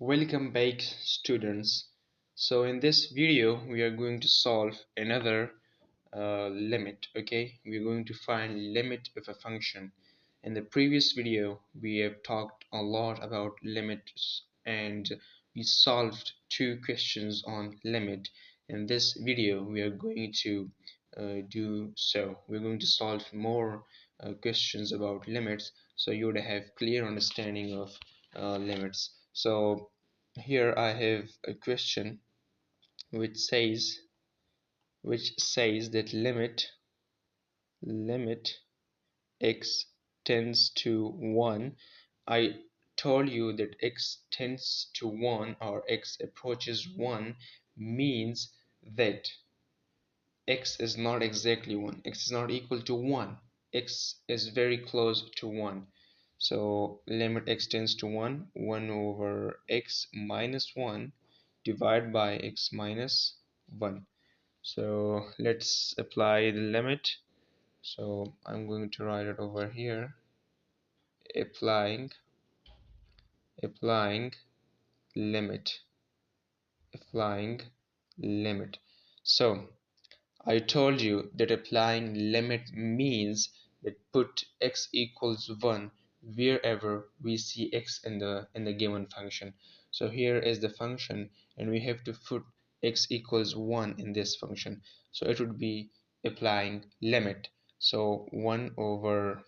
Welcome back, students. So in this video we are going to solve another limit. Okay, we are going to find limit of a function. In the previous video we have talked a lot about limits and we solved two questions on limit. In this video we are going to do so. We're going to solve more questions about limits so you would have clear understanding of limits. So here I have a question which says that limit x tends to 1. I told you that x tends to 1 or x approaches 1 means that x is not exactly 1, x is not equal to 1, x is very close to 1. So limit x tends to 1, 1 over x minus 1 divided by x minus 1. So let's apply the limit. So I'm going to write it over here, applying limit, so I told you that applying limit means that put x equals 1 wherever we see x in the given function. So here is the function and we have to put x equals 1 in this function. So it would be applying limit. So 1 over,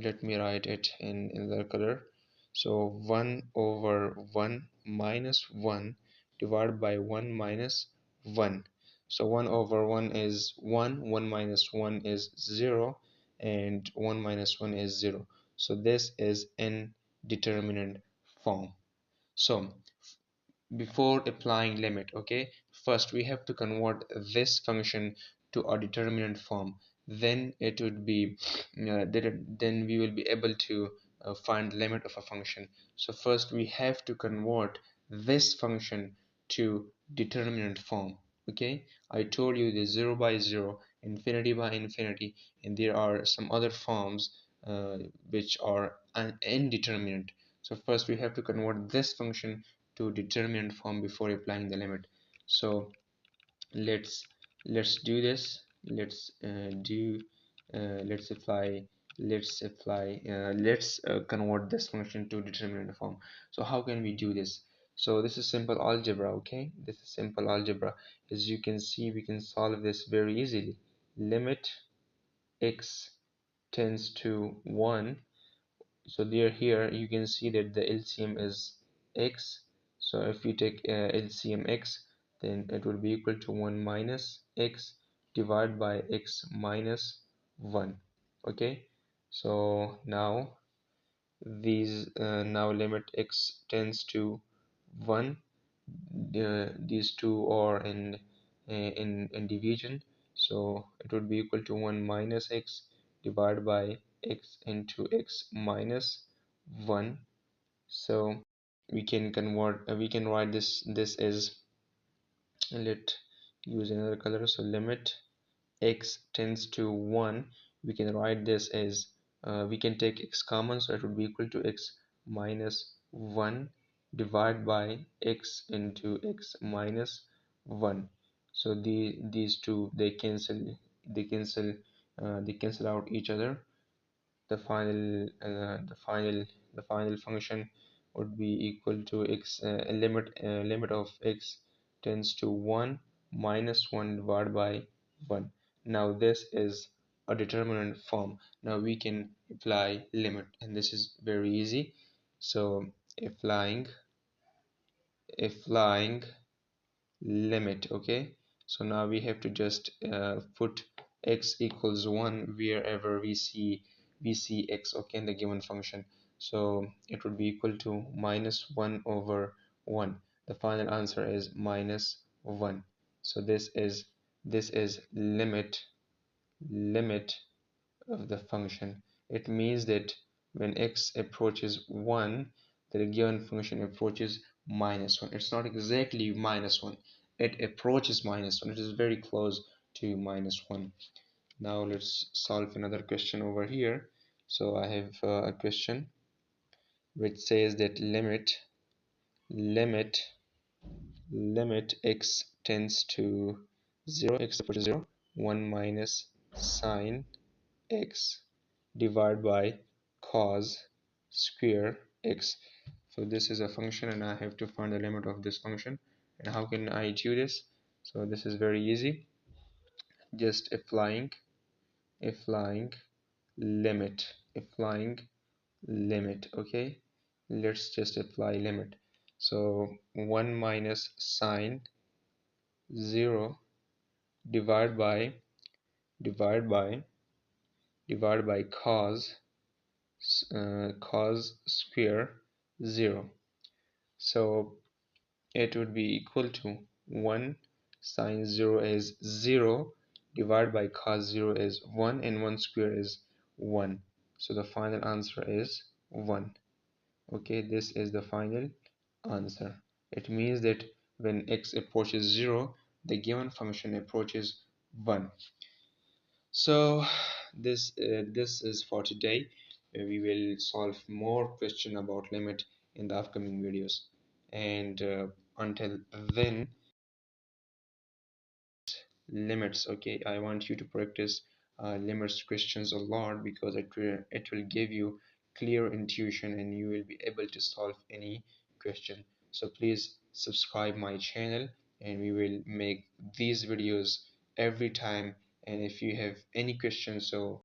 let me write it in the color. So 1 over 1 minus 1 divided by 1 minus 1. So 1 over 1 is 1, 1 minus 1 is 0, and 1 minus 1 is 0. So this is indeterminate form. So before applying limit, okay, first we have to convert this function to a determinant form. Then it would be then we will be able to find the limit of a function. So first we have to convert this function to determinant form. Okay, I told you the 0 by 0, infinity by infinity, and there are some other forms which are indeterminate. So first we have to convert this function to determinant form before applying the limit. So let's do this. Let's convert this function to determinant form. So how can we do this? So this is simple algebra. Okay, this is simple algebra. As you can see, we can solve this very easily. Limit x tends to 1. So here you can see that the LCM is x. So if we take LCM x, then it will be equal to 1 minus x divided by x minus 1. Okay, so now now limit x tends to 1. These two are in division, so it would be equal to 1 minus x divided by x into x minus 1. So we can write this as, let use another color. So limit x tends to 1, we can write this as we can take x common, so it would be equal to x minus 1 divided by x into x minus 1. So these two, they cancel out each other. The final function would be equal to x, limit of x tends to 1 minus 1 divided by 1. Now this is a determinant form. Now we can apply limit, and this is very easy. So applying limit. Okay, so now we have to just put x equals 1 wherever we see x, okay, in the given function. So it would be equal to minus 1 over 1. The final answer is minus 1. So this is limit of the function. It means that when x approaches 1, the given function approaches minus 1. It's not exactly minus 1, it approaches minus 1, it is very close to minus 1. Now let's solve another question over here. So I have a question which says that limit limit x tends to 0, x approaches 0, 1 minus sine x divided by cos square x. So this is a function and I have to find the limit of this function. And how can I do this? So this is very easy. Just applying limit. Okay, let's just apply limit. So 1 minus sine 0 divided by divided by cos cos square 0. So it would be equal to 1 sine 0 is 0 divided by cos 0 is 1 and 1 square is 1. So the final answer is 1. Okay, this is the final answer. It means that when x approaches 0, the given function approaches 1. So this is for today. We will solve more question about limit in the upcoming videos. And until then, limits. Okay, I want you to practice limits questions a lot because it will give you clear intuition and you will be able to solve any question. So please subscribe my channel and we will make these videos every time. And if you have any questions, so